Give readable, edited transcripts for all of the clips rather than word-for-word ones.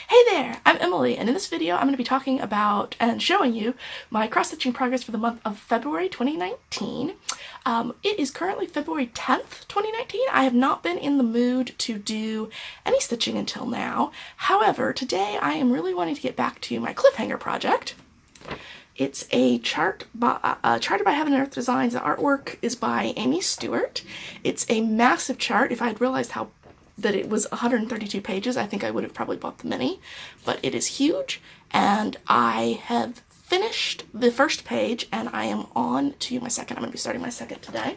Hey there, I'm Emily, and in this video I'm going to be talking about and showing you my cross-stitching progress for the month of February 2019. It is currently February 10th, 2019. I have not been in the mood to do any stitching until now. However, today I am really wanting to get back to my cliffhanger project. It's a charted by Heaven and Earth Designs. The artwork is by Amy Stewart. It's a massive chart. If I had realized that it was 132 pages, I think I would have probably bought the mini, but it is huge, and I have finished the first page, and I am on to my second. I'm going to be starting my second today.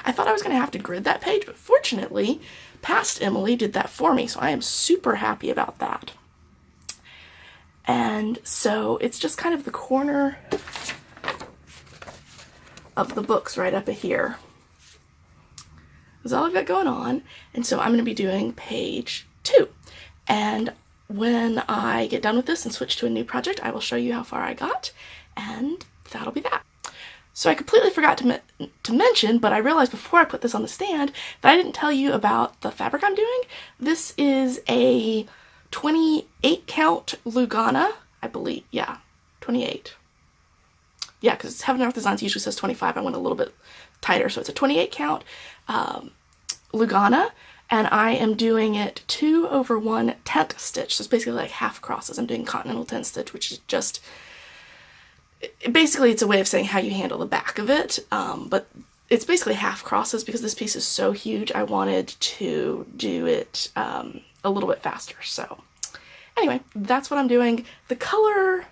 I thought I was going to have to grid that page, but fortunately, past Emily did that for me, so I am super happy about that. And so it's just kind of the corner of the books right up here. That's all I've got going on, and so I'm going to be doing page 2. And when I get done with this and switch to a new project, I will show you how far I got, and that'll be that. So I completely forgot to mention, but I realized before I put this on the stand that I didn't tell you about the fabric I'm doing. This is a 28 count lugana, I believe. Yeah, 28. Yeah, because Heaven and Earth Designs usually says 25. I went a little bit tighter, so it's a 28 count lugana, and I am doing it 2/1 tent stitch. So it's basically like half crosses. I'm doing continental tent stitch, which is just basically, it's a way of saying how you handle the back of it, but it's basically half crosses because this piece is so huge. I wanted to do it a little bit faster. So anyway, that's what I'm doing. The color,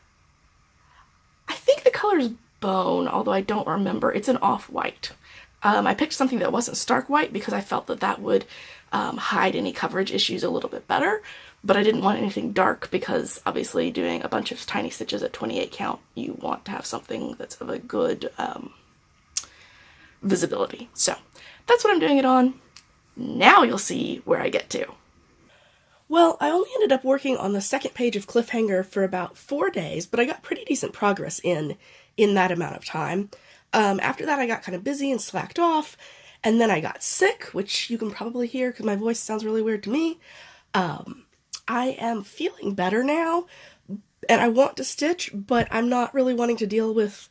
I think the color is bone, although I don't remember. It's an off-white. I picked something that wasn't stark white because I felt that that would hide any coverage issues a little bit better, but I didn't want anything dark because obviously doing a bunch of tiny stitches at 28 count, you want to have something that's of a good visibility. So that's what I'm doing it on. Now you'll see where I get to. Well, I only ended up working on the second page of Cliffhanger for about 4 days, but I got pretty decent progress in that amount of time. After that, I got kind of busy and slacked off, and then I got sick, which you can probably hear because my voice sounds really weird to me. I am feeling better now, and I want to stitch, but I'm not really wanting to deal with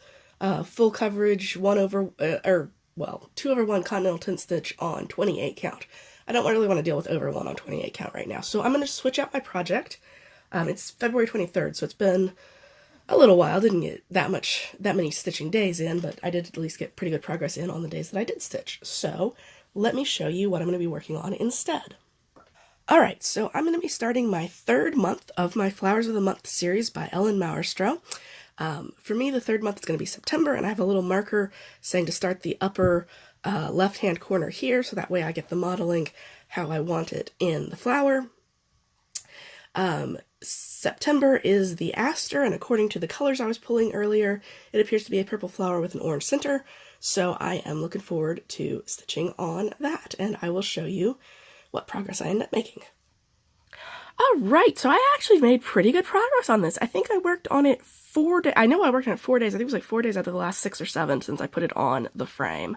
full coverage 2/1 continental tent stitch on 28 count. I don't really want to deal with over 1 on 28 count right now, so I'm going to switch out my project. It's February 23rd, so it's been a little while. Didn't get that many stitching days in, but I did at least get pretty good progress in on the days that I did stitch. So let me show you what I'm going to be working on instead. Alright, so I'm going to be starting my 3rd month of my Flowers of the Month series by Ellen Mauerstroh. For me, the 3rd month is going to be September, and I have a little marker saying to start the upper left-hand corner here, so that way I get the modeling how I want it in the flower. September is the aster, and according to the colors I was pulling earlier, it appears to be a purple flower with an orange center, so I am looking forward to stitching on that, and I will show you what progress I end up making. Alright, so I actually made pretty good progress on this. I think I worked on it 4 days. I know I worked on it 4 days. I think it was like 4 days out of the last 6 or 7 since I put it on the frame.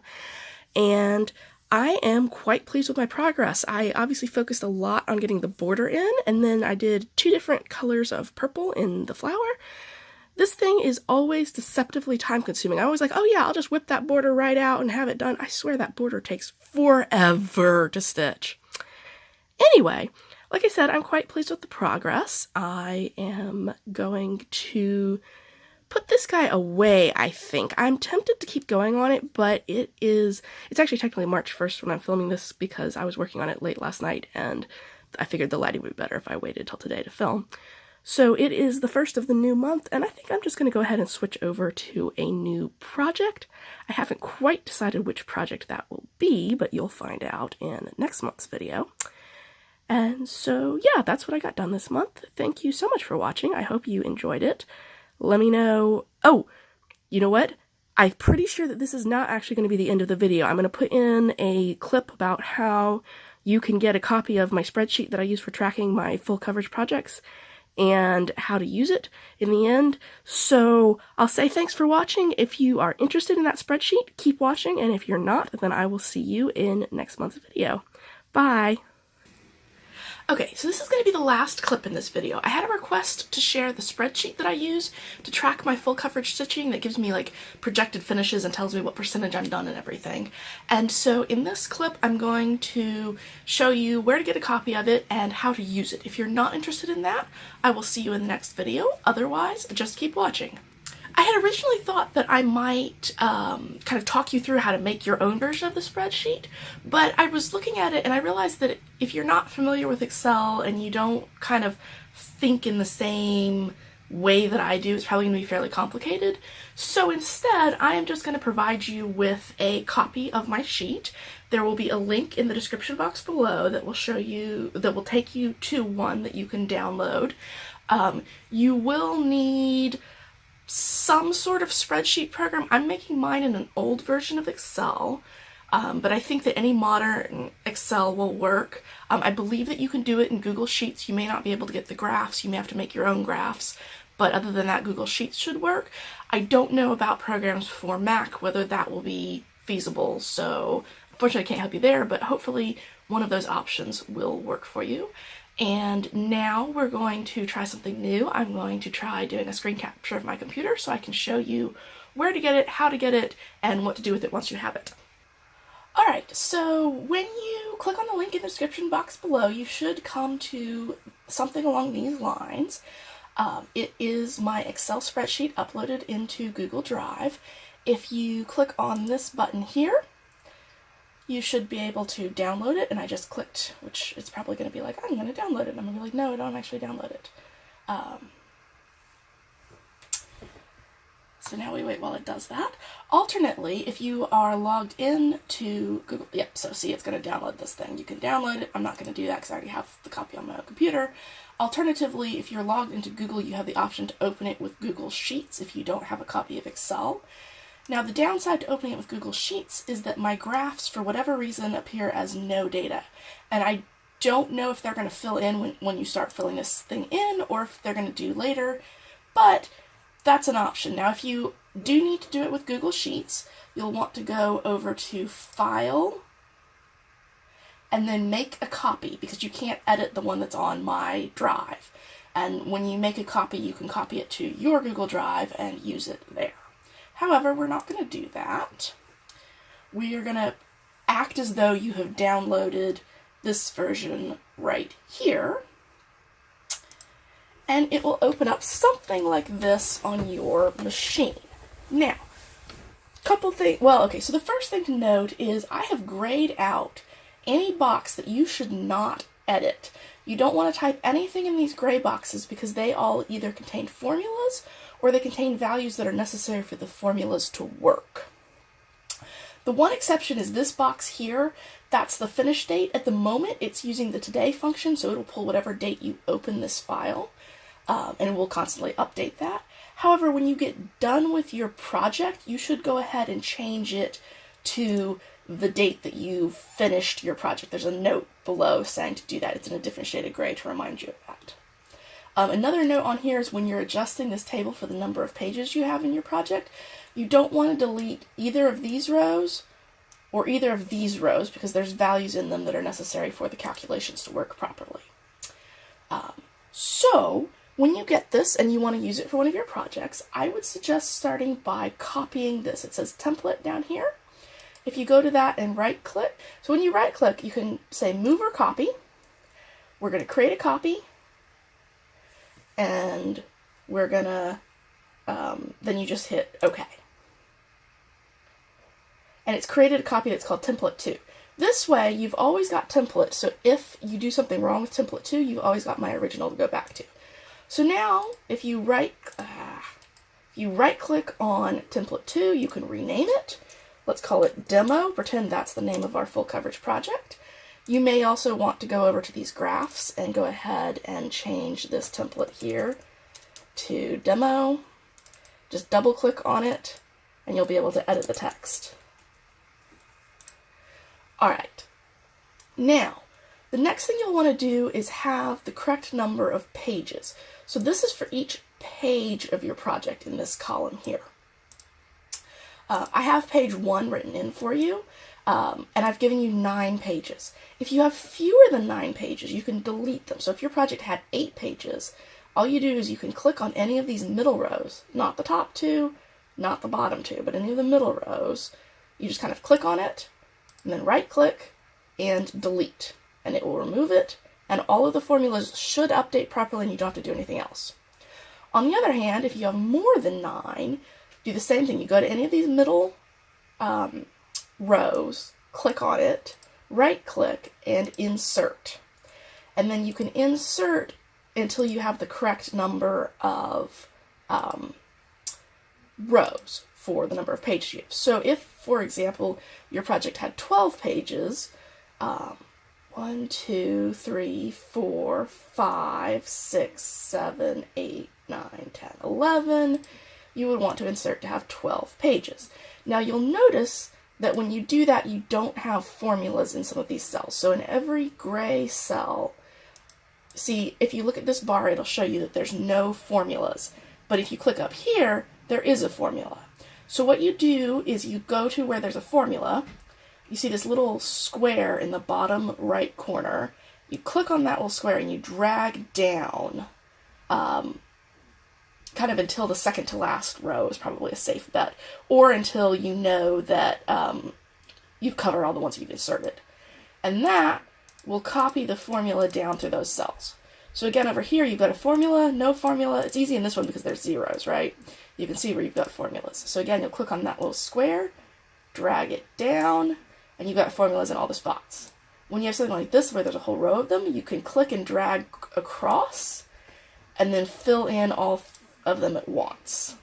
And I am quite pleased with my progress. I obviously focused a lot on getting the border in, and then I did 2 different colors of purple in the flower. This thing is always deceptively time-consuming. I'm always like, oh yeah, I'll just whip that border right out and have it done. I swear that border takes forever to stitch. Anyway, like I said, I'm quite pleased with the progress. I am going to put this guy away, I think. I'm tempted to keep going on it, but it's actually technically March 1st when I'm filming this because I was working on it late last night, and I figured the lighting would be better if I waited till today to film. So it is the 1st of the new month, and I think I'm just going to go ahead and switch over to a new project. I haven't quite decided which project that will be, but you'll find out in next month's video. And so, yeah, that's what I got done this month. Thank you so much for watching. I hope you enjoyed it. Let me know. Oh, you know what? I'm pretty sure that this is not actually going to be the end of the video. I'm going to put in a clip about how you can get a copy of my spreadsheet that I use for tracking my full coverage projects and how to use it in the end. So I'll say thanks for watching. If you are interested in that spreadsheet, keep watching. And if you're not, then I will see you in next month's video. Bye! Okay, so this is going to be the last clip in this video. I had a request to share the spreadsheet that I use to track my full coverage stitching that gives me like projected finishes and tells me what percentage I'm done and everything. And so in this clip, I'm going to show you where to get a copy of it and how to use it. If you're not interested in that, I will see you in the next video. Otherwise, just keep watching. I had originally thought that I might kind of talk you through how to make your own version of the spreadsheet, but I was looking at it and I realized that if you're not familiar with Excel and you don't kind of think in the same way that I do, it's probably going to be fairly complicated. So instead, I am just going to provide you with a copy of my sheet. There will be a link in the description box below that will show you, that will take you to one that you can download. You will need some sort of spreadsheet program. I'm making mine in an old version of Excel, but I think that any modern Excel will work. I believe that you can do it in Google Sheets. You may not be able to get the graphs. You may have to make your own graphs, but other than that, Google Sheets should work. I don't know about programs for Mac, whether that will be feasible, so unfortunately I can't help you there, but hopefully one of those options will work for you. And now we're going to try something new. I'm going to try doing a screen capture of my computer so I can show you where to get it, how to get it, and what to do with it once you have it. Alright, so when you click on the link in the description box below, you should come to something along these lines. It is my Excel spreadsheet uploaded into Google Drive. If you click on this button here, you should be able to download it, and I just clicked, which it's probably going to be like, I'm going to download it, and I'm going to be like, no, I don't actually download it. So now we wait while it does that. Alternately, if you are logged in to Google, yep, so see, it's going to download this thing. You can download it. I'm not going to do that because I already have the copy on my own computer. Alternatively, if you're logged into Google, you have the option to open it with Google Sheets if you don't have a copy of Excel. Now, the downside to opening it with Google Sheets is that my graphs, for whatever reason, appear as no data. And I don't know if they're going to fill in when you start filling this thing in, or if they're going to do later, but that's an option. Now, if you do need to do it with Google Sheets, you'll want to go over to File, and then make a copy, because you can't edit the one that's on my drive. And when you make a copy, you can copy it to your Google Drive and use it there. However, we're not going to do that. We are going to act as though you have downloaded this version right here, and it will open up something like this on your machine. Now, couple things. Well, okay, so the first thing to note is I have grayed out any box that you should not edit. You don't want to type anything in these gray boxes because they all either contain formulas or they contain values that are necessary for the formulas to work. The one exception is this box here. That's the finish date. At the moment, it's using the today function, so it'll pull whatever date you open this file, and it will constantly update that. However, when you get done with your project, you should go ahead and change it to the date that you finished your project. There's a note below saying to do that. It's in a different shade of gray to remind you of that. Another note on here is when you're adjusting this table for the number of pages you have in your project, you don't want to delete either of these rows or either of these rows because there's values in them that are necessary for the calculations to work properly. So when you get this and you want to use it for one of your projects, I would suggest starting by copying this. It says template down here. If you go to that and right click, so when you right click, you can say move or copy. We're going to create a copy, and we're going to, then you just hit OK. And it's created a copy that's called template 2. This way, you've always got template, so if you do something wrong with template 2, you've always got my original to go back to. So now, if you right click on template 2, you can rename it. Let's call it demo, pretend that's the name of our full coverage project. You may also want to go over to these graphs and go ahead and change this template here to demo. Just double click on it and you'll be able to edit the text. Alright, now the next thing you'll want to do is have the correct number of pages. So this is for each page of your project in this column here. I have page 1 written in for you. and I've given you 9 pages. If you have fewer than 9 pages, you can delete them. So if your project had 8 pages, all you do is you can click on any of these middle rows, not the top 2, not the bottom 2, but any of the middle rows. You just kind of click on it, and then right click and delete, and it will remove it, and all of the formulas should update properly and you don't have to do anything else. On the other hand, if you have more than 9, do the same thing. You go to any of these middle rows, click on it, right click, and insert. And then you can insert until you have the correct number of rows for the number of pages you have. So if, for example, your project had 12 pages, 1, 2, 3, 4, 5, 6, 7, 8, 9, 10, 11, you would want to insert to have 12 pages. Now you'll notice that when you do that, you don't have formulas in some of these cells. So in every gray cell, see, if you look at this bar, it'll show you that there's no formulas. But if you click up here, there is a formula. So what you do is you go to where there's a formula. You see this little square in the bottom right corner. You click on that little square and you drag down kind of until the second to last row is probably a safe bet, or until you know that you've covered all the ones you've inserted. And that will copy the formula down through those cells. So again, over here, you've got a formula, no formula. It's easy in this one because there's zeros, right? You can see where you've got formulas. So again, you'll click on that little square, drag it down, and you've got formulas in all the spots. When you have something like this where there's a whole row of them, you can click and drag across and then fill in all of them at once.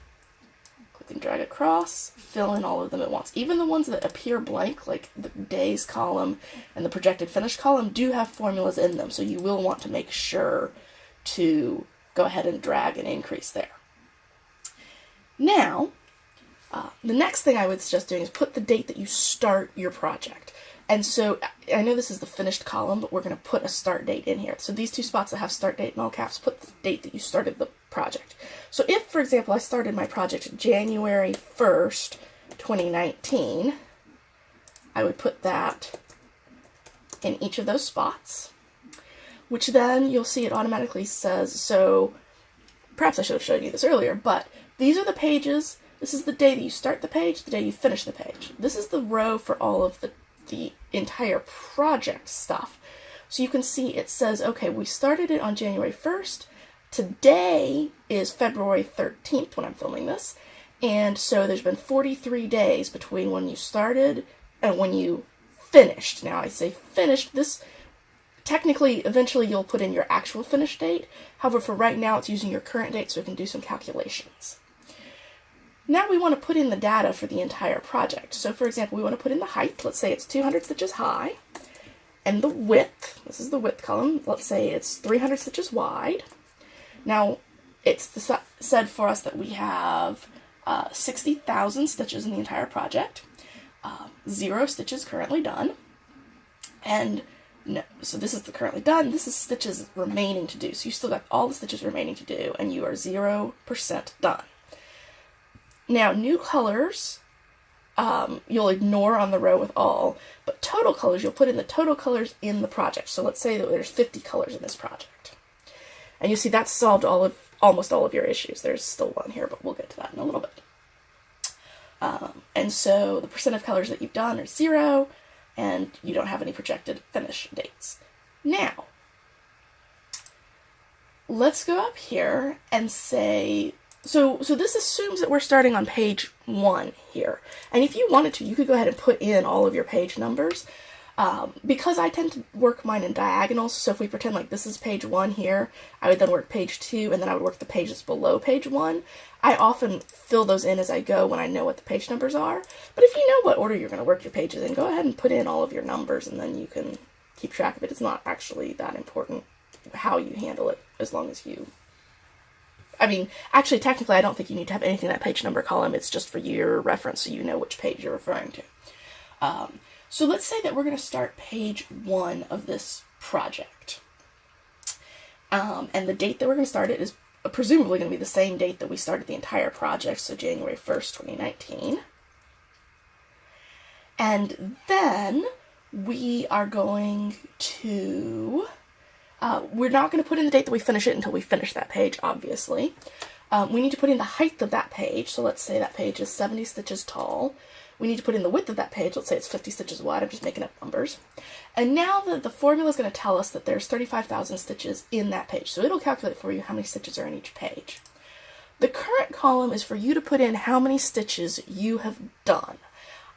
Click and drag across, fill in all of them at once. Even the ones that appear blank, like the days column and the projected finish column, do have formulas in them, so you will want to make sure to go ahead and drag and increase there. Now, the next thing I would suggest doing is put the date that you start your project. And so I know this is the finished column, but we're going to put a start date in here. So these two spots that have start date in all caps, put the date that you started the project. So if, for example, I started my project January 1st, 2019, I would put that in each of those spots, which then you'll see it automatically says, so perhaps I should have showed you this earlier, but these are the pages. This is the day that you start the page, the day you finish the page. This is the row for all of the entire project stuff. So you can see it says, okay, we started it on January 1st. Today is February 13th when I'm filming this. And so there's been 43 days between when you started and when you finished. Now I say finished. This technically, eventually you'll put in your actual finish date. However, for right now, it's using your current date so it can do some calculations. Now we want to put in the data for the entire project. So for example, we want to put in the height. Let's say it's 200 stitches high. And the width, this is the width column. Let's say it's 300 stitches wide. Now, it's said for us that we have 60,000 stitches in the entire project. 0 stitches currently done. And no, so this is the currently done. This is stitches remaining to do. So you still got all the stitches remaining to do, and you are 0% done. Now, new colors, you'll ignore on the row with all, but total colors, you'll put in the total colors in the project. So let's say that there's 50 colors in this project. And you see that's solved almost all of your issues. There's still one here, but we'll get to that in a little bit. And so the percent of colors that you've done are 0, and you don't have any projected finish dates. Now, let's go up here and say, so this assumes that we're starting on page 1 here. And if you wanted to, you could go ahead and put in all of your page numbers. Because I tend to work mine in diagonals, so if we pretend like this is page 1 here, I would then work page 2, and then I would work the pages below page 1. I often fill those in as I go when I know what the page numbers are. But if you know what order you're going to work your pages in, go ahead and put in all of your numbers, and then you can keep track of it. It's not actually that important how you handle it, as long as you... I mean, actually, technically, I don't think you need to have anything in that page number column. It's just for your reference, so you know which page you're referring to. So let's say that we're going to start page 1 of this project. And the date that we're going to start it is presumably going to be the same date that we started the entire project, so January 1st, 2019. And then we are going to, we're not going to put in the date that we finish it until we finish that page, obviously. We need to put in the height of that page. So let's say that page is 70 stitches tall. We need to put in the width of that page. Let's say it's 50 stitches wide. I'm just making up numbers. And now the formula is going to tell us that there's 35,000 stitches in that page. So it'll calculate for you how many stitches are in each page. The current column is for you to put in how many stitches you have done.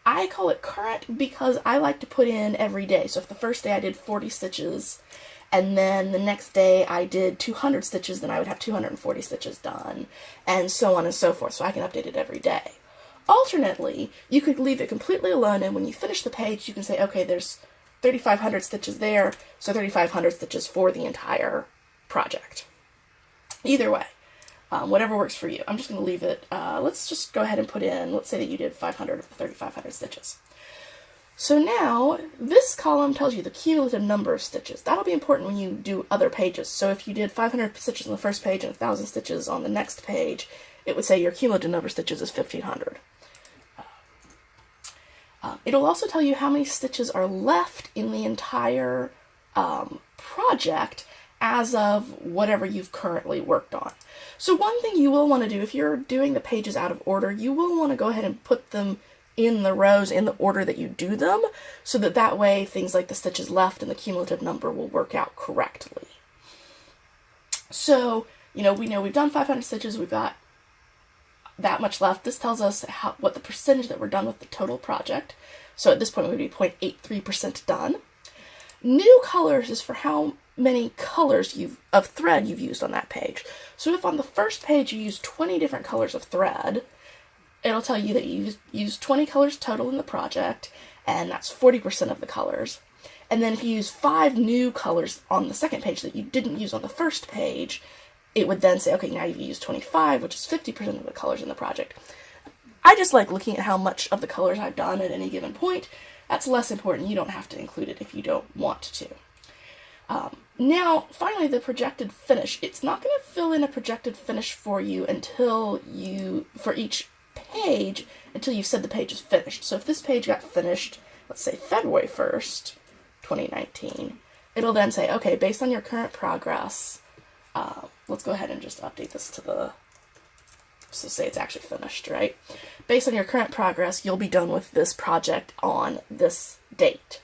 I call it current because I like to put in every day. So if the first day I did 40 stitches, and then the next day I did 200 stitches, then I would have 240 stitches done, and so on and so forth, so I can update it every day. Alternately, you could leave it completely alone, and when you finish the page, you can say, okay, there's 3,500 stitches there, so 3,500 stitches for the entire project. Either way, whatever works for you. I'm just going to leave it, let's just go ahead and put in, let's say that you did 500 of the 3,500 stitches. So now, this column tells you the cumulative number of stitches. That'll be important when you do other pages. So if you did 500 stitches on the first page and 1,000 stitches on the next page, it would say your cumulative number of stitches is 1,500. It'll also tell you how many stitches are left in the entire project as of whatever you've currently worked on. So one thing you will want to do, if you're doing the pages out of order, you will want to go ahead and put them in the rows in the order that you do them, so that that way things like the stitches left and the cumulative number will work out correctly. So, we know we've done 500 stitches, we've got that much left. This tells us what the percentage that we're done with the total project. So at this point, we would be 0.83% done. New colors is for how many colors of thread you've used on that page. So if on the first page you use 20 different colors of thread, it'll tell you that you used 20 colors total in the project, and that's 40% of the colors. And then if you use 5 new colors on the second page that you didn't use on the first page, it would then say, okay, now you've used 25, which is 50% of the colors in the project. I just like looking at how much of the colors I've done at any given point. That's less important. You don't have to include it if you don't want to. Now, finally, the projected finish. It's not going to fill in a projected finish for you for each page until you've said the page is finished. So if this page got finished, let's say February 1st, 2019, it'll then say, okay, based on your current progress, let's go ahead and just update this to so say it's actually finished, right? Based on your current progress, you'll be done with this project on this date.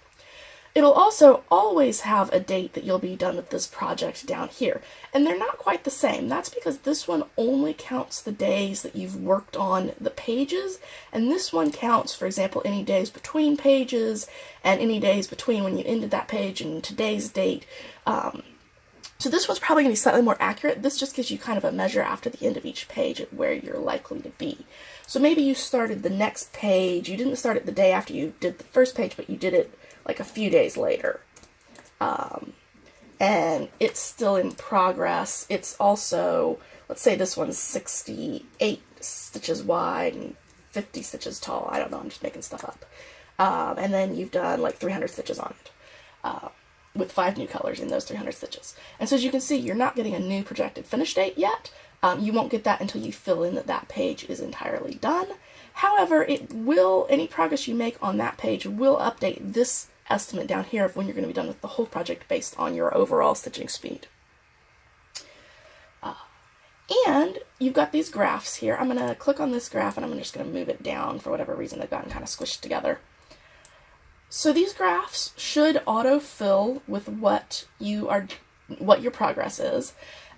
It'll also always have a date that you'll be done with this project down here. And they're not quite the same. That's because this one only counts the days that you've worked on the pages, and this one counts, for example, any days between pages and any days between when you ended that page and today's date. So this one's probably going to be slightly more accurate. This just gives you kind of a measure after the end of each page of where you're likely to be. So maybe you started the next page, you didn't start it the day after you did the first page, but you did it like a few days later. And it's still in progress. It's also, let's say this one's 68 stitches wide and 50 stitches tall. I don't know, I'm just making stuff up. And then you've done like 300 stitches on it. With 5 new colors in those 300 stitches. And so as you can see, you're not getting a new projected finish date yet. You won't get that until you fill in that page is entirely done. However, any progress you make on that page will update this estimate down here of when you're going to be done with the whole project based on your overall stitching speed. And you've got these graphs here. I'm going to click on this graph and I'm just going to move it down. For whatever reason, they've gotten kind of squished together. So these graphs should autofill with what your progress is.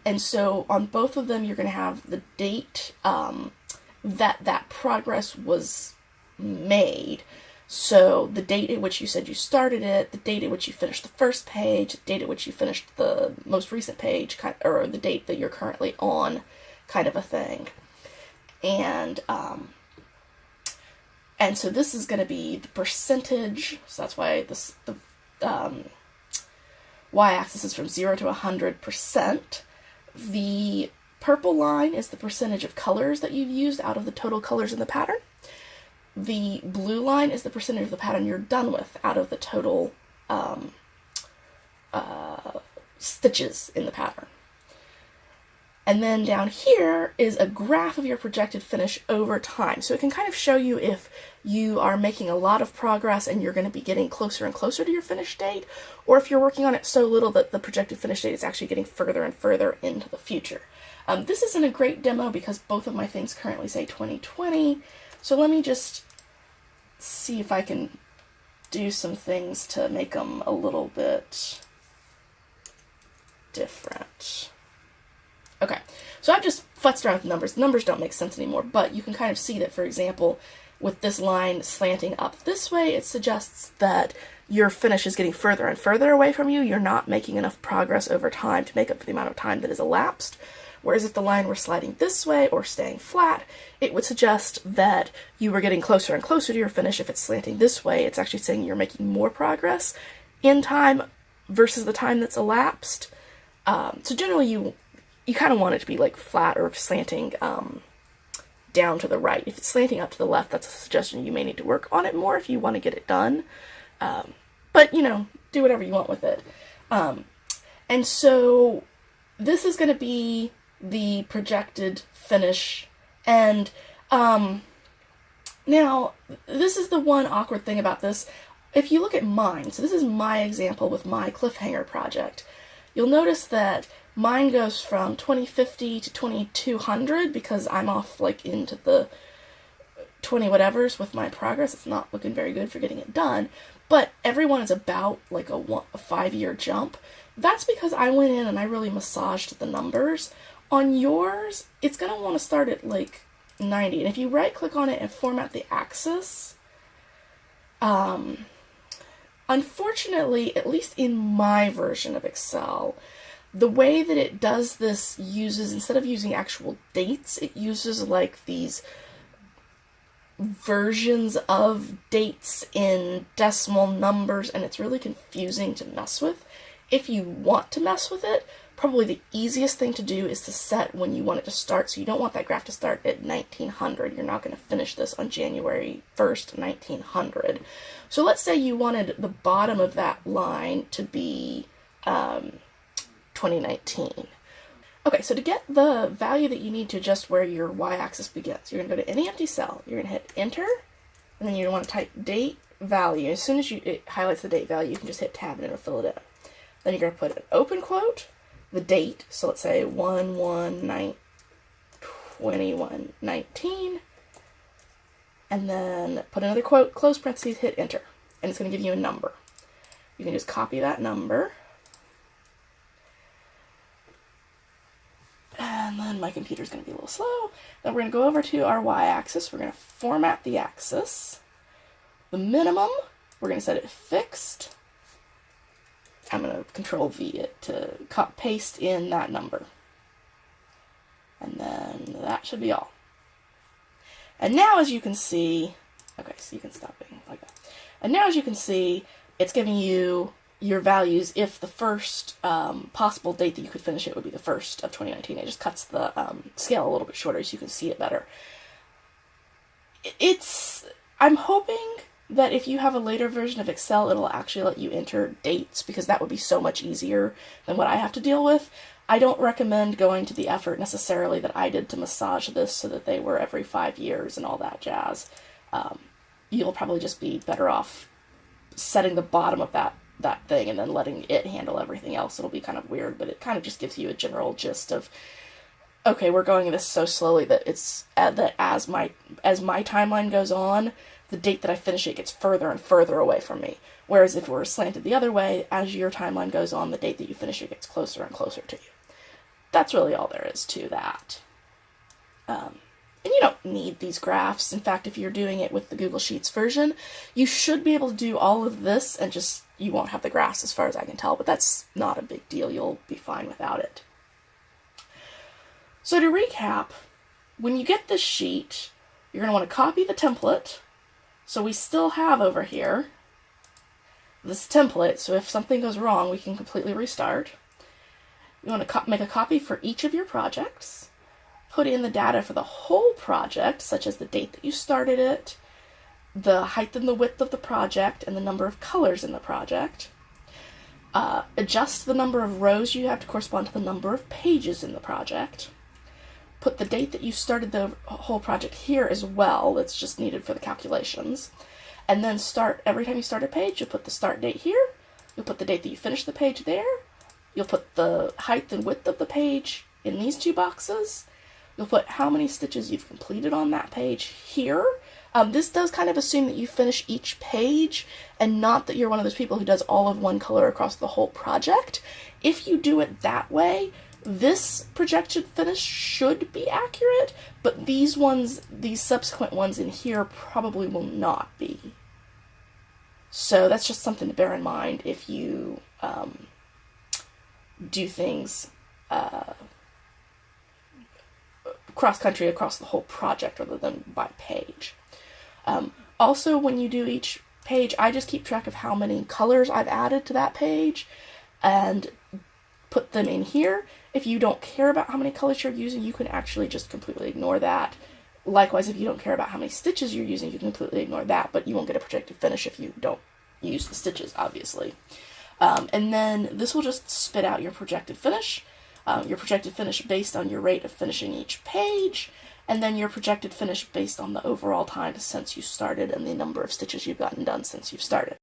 And so on both of them, you're going to have the date that progress was made. So the date at which you said you started it, the date at which you finished the first page, the date at which you finished the most recent page, or the date that you're currently on, kind of a thing. And so this is going to be the percentage, so that's why the y-axis is from 0 to 100%. The purple line is the percentage of colors that you've used out of the total colors in the pattern. The blue line is the percentage of the pattern you're done with out of the total stitches in the pattern. And then down here is a graph of your projected finish over time. So it can kind of show you if you are making a lot of progress and you're going to be getting closer and closer to your finish date, or if you're working on it so little that the projected finish date is actually getting further and further into the future. This isn't a great demo because both of my things currently say 2020. So let me just see if I can do some things to make them a little bit different. Okay, so I've just futzed around with numbers. The numbers don't make sense anymore, but you can kind of see that, for example, with this line slanting up this way, it suggests that your finish is getting further and further away from you. You're not making enough progress over time to make up for the amount of time that has elapsed. Whereas if the line were sliding this way or staying flat, it would suggest that you were getting closer and closer to your finish. If it's slanting this way, it's actually saying you're making more progress in time versus the time that's elapsed. So generally you kind of want it to be like flat or slanting down to the right. If it's slanting up to the left, that's a suggestion you may need to work on it more if you want to get it done. But, you know, do whatever you want with it. And so this is going to be the projected finish. And now, this is the one awkward thing about this. If you look at mine, so this is my example with my cliffhanger project, you'll notice that mine goes from 2050 to 2200 because I'm off like into the 20 whatevers with my progress. It's not looking very good for getting it done, but everyone is about like a 5-year jump. That's because I went in and I really massaged the numbers. On yours, it's going to want to start at like 90, and if you right click on it and format the axis, unfortunately, at least in my version of Excel, the way that it does this uses, instead of using actual dates, it uses like these versions of dates in decimal numbers, and it's really confusing to mess with. If you want to mess with it, probably the easiest thing to do is to set when you want it to start. So you don't want that graph to start at 1900. You're not going to finish this on January 1st, 1900. So let's say you wanted the bottom of that line to be 2019. Okay, so to get the value that you need to adjust where your y-axis begins, you're going to go to any empty cell, you're going to hit enter, and then you want to type date value. As soon as it highlights the date value, you can just hit tab and it'll fill it in. Then you're going to put an open quote, the date, so let's say 1/1/2119, and then put another quote, close parentheses, hit enter, and it's going to give you a number. You can just copy that number, and then my computer's going to be a little slow. Then we're going to go over to our y-axis. We're going to format the axis. The minimum, we're going to set it fixed. I'm going to Control V it to paste in that number. And then that should be all. And now as you can see, okay, so you can stop being like that. And now as you can see, it's giving you your values if the first possible date that you could finish it would be the 1st of 2019. It just cuts the scale a little bit shorter so you can see it better. I'm hoping that if you have a later version of Excel, it'll actually let you enter dates, because that would be so much easier than what I have to deal with. I don't recommend going to the effort necessarily that I did to massage this so that they were every 5 years and all that jazz. You'll probably just be better off setting the bottom of that thing and then letting it handle everything else. It'll be kind of weird, but it kind of just gives you a general gist of, okay, we're going this so slowly that it's that as my timeline goes on, the date that I finish it gets further and further away from me. Whereas if it were slanted the other way, as your timeline goes on, the date that you finish it gets closer and closer to you. That's really all there is to that. And you don't need these graphs. In fact, if you're doing it with the Google Sheets version, you should be able to do all of this and just, you won't have the graphs as far as I can tell, but that's not a big deal. You'll be fine without it. So to recap, when you get this sheet, you're going to want to copy the template. So we still have over here this template, so if something goes wrong, we can completely restart. You want to make a copy for each of your projects, put in the data for the whole project, such as the date that you started it, the height and the width of the project, and the number of colors in the project. Adjust the number of rows you have to correspond to the number of pages in the project. put the date that you started the whole project here as well. That's just needed for the calculations. And then every time you start a page, you'll put the start date here. You'll put the date that you finished the page there. You'll put the height and width of the page in these two boxes. You'll put how many stitches you've completed on that page here. This does kind of assume that you finish each page and not that you're one of those people who does all of one color across the whole project. If you do it that way, this projected finish should be accurate, but these subsequent ones in here probably will not be. So that's just something to bear in mind if you do things cross-country across the whole project rather than by page. Also, when you do each page, I just keep track of how many colors I've added to that page and put them in here. If you don't care about how many colors you're using, you can actually just completely ignore that. Likewise, if you don't care about how many stitches you're using, you can completely ignore that, but you won't get a projected finish if you don't use the stitches, obviously. And then this will just spit out your projected finish based on your rate of finishing each page, and then your projected finish based on the overall time since you started and the number of stitches you've gotten done since you've started.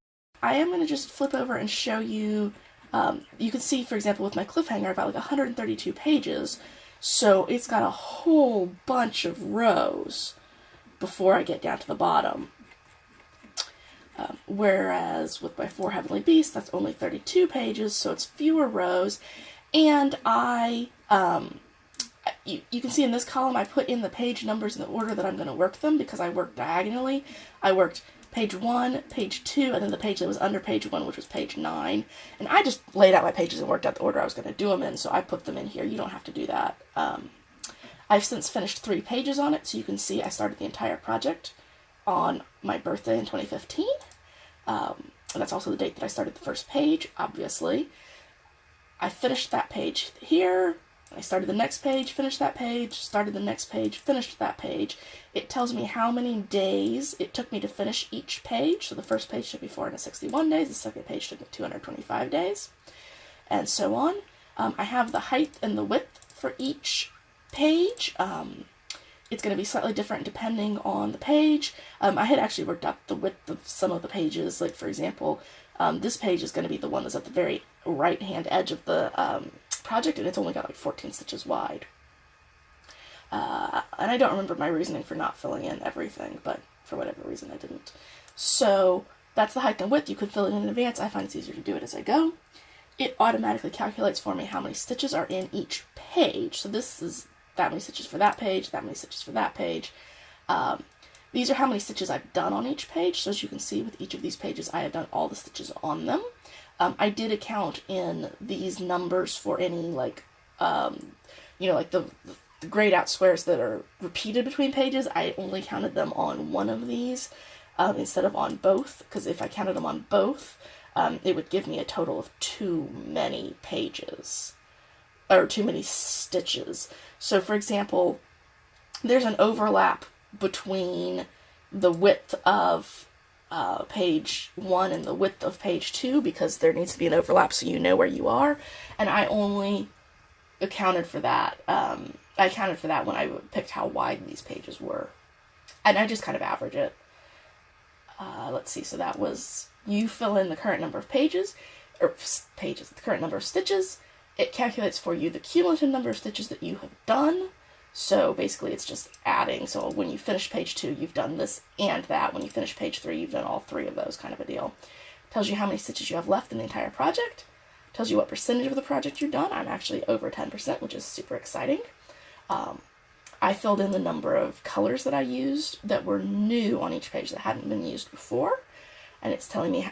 I am going to just flip over and show you, you can see, for example, with my cliffhanger, I've got like 132 pages, so it's got a whole bunch of rows before I get down to the bottom. Whereas with my 4 Heavenly Beasts, that's only 32 pages, so it's fewer rows. And you can see in this column, I put in the page numbers in the order that I'm going to work them because I worked diagonally. I worked page 1, page 2, and then the page that was under page 1, which was page 9. And I just laid out my pages and worked out the order I was going to do them in, so I put them in here. You don't have to do that. I've since finished 3 pages on it, so you can see I started the entire project on my birthday in 2015. And that's also the date that I started the first page, obviously. I finished that page here. I started the next page, finished that page, started the next page, finished that page. It tells me how many days it took me to finish each page. So the first page took me 461 days, the second page took me 225 days, and so on. I have the height and the width for each page. It's going to be slightly different depending on the page. I had actually worked out the width of some of the pages. Like, for example, this page is going to be the one that's at the very right-hand edge of the project, and it's only got like 14 stitches wide. And I don't remember my reasoning for not filling in everything, but for whatever reason I didn't. So that's the height and width. You could fill it in advance. I find it's easier to do it as I go. It automatically calculates for me how many stitches are in each page. So this is that many stitches for that page, that many stitches for that page. These are how many stitches I've done on each page. So as you can see, with each of these pages, I have done all the stitches on them. I did account in these numbers for any, like, like the grayed out squares that are repeated between pages. I only counted them on one of these instead of on both, because if I counted them on both, it would give me a total of too many pages, or too many stitches. So, for example, there's an overlap between the width of page 1 and the width of page 2, because there needs to be an overlap so you know where you are, and I only accounted for that. I accounted for that when I picked how wide these pages were, and I just kind of average it. Let's see, so that was, you fill in the current number of pages, the current number of stitches. It calculates for you the cumulative number of stitches that you have done. So basically it's just adding. So when you finish page 2, you've done this and that. When you finish page 3, you've done all 3 of those, kind of a deal. Tells you how many stitches you have left in the entire project. Tells you what percentage of the project you've done. I'm actually over 10%, which is super exciting. I filled in the number of colors that I used that were new on each page that hadn't been used before. And it's telling me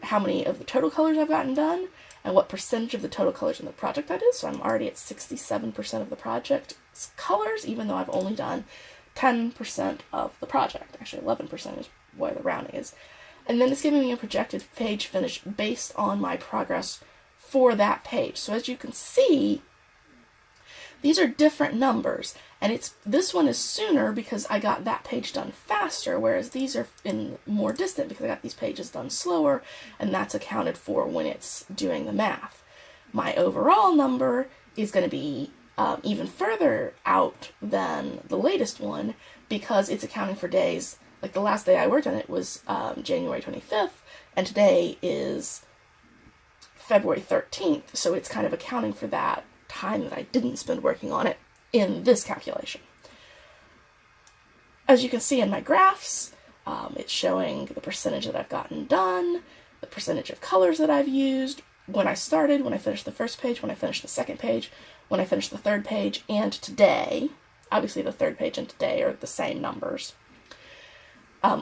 how many of the total colors I've gotten done and what percentage of the total colors in the project that is. So I'm already at 67% of the project's colors, even though I've only done 10% of the project. Actually, 11% is where the rounding is. And then it's giving me a projected page finish based on my progress for that page. So as you can see, these are different numbers, and this one is sooner because I got that page done faster, whereas these are more distant because I got these pages done slower, and that's accounted for when it's doing the math. My overall number is going to be even further out than the latest one because it's accounting for days. Like the last day I worked on it was January 25th, and today is February 13th, so it's kind of accounting for that time that I didn't spend working on it in this calculation. As you can see in my graphs, it's showing the percentage that I've gotten done, the percentage of colors that I've used, when I started, when I finished the first page, when I finished the second page, when I finished the third page, and today. Obviously the third page and today are the same numbers.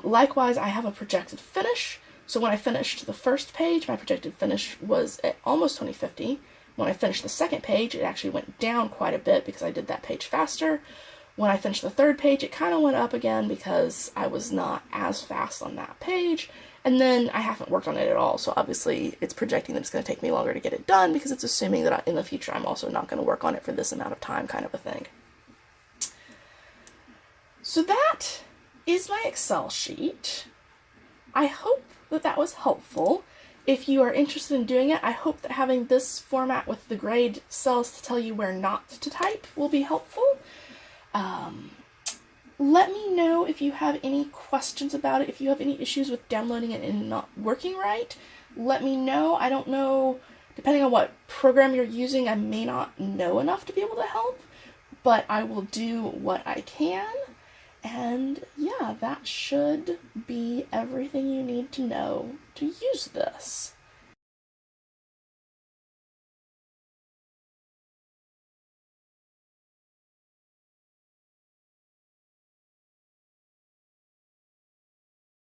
Likewise, I have a projected finish. So when I finished the first page, my projected finish was at almost 2050. When I finished the second page, it actually went down quite a bit because I did that page faster. When I finished the third page, it kind of went up again because I was not as fast on that page. And then I haven't worked on it at all, so obviously it's projecting that it's going to take me longer to get it done because it's assuming that in the future I'm also not going to work on it for this amount of time, kind of a thing. So that is my Excel sheet. I hope that that was helpful. If you are interested in doing it, I hope that having this format with the grayed cells to tell you where not to type will be helpful. Let me know if you have any questions about it, if you have any issues with downloading it and not working right. Let me know. I don't know, depending on what program you're using, I may not know enough to be able to help, but I will do what I can. And yeah, that should be everything you need to know to use this.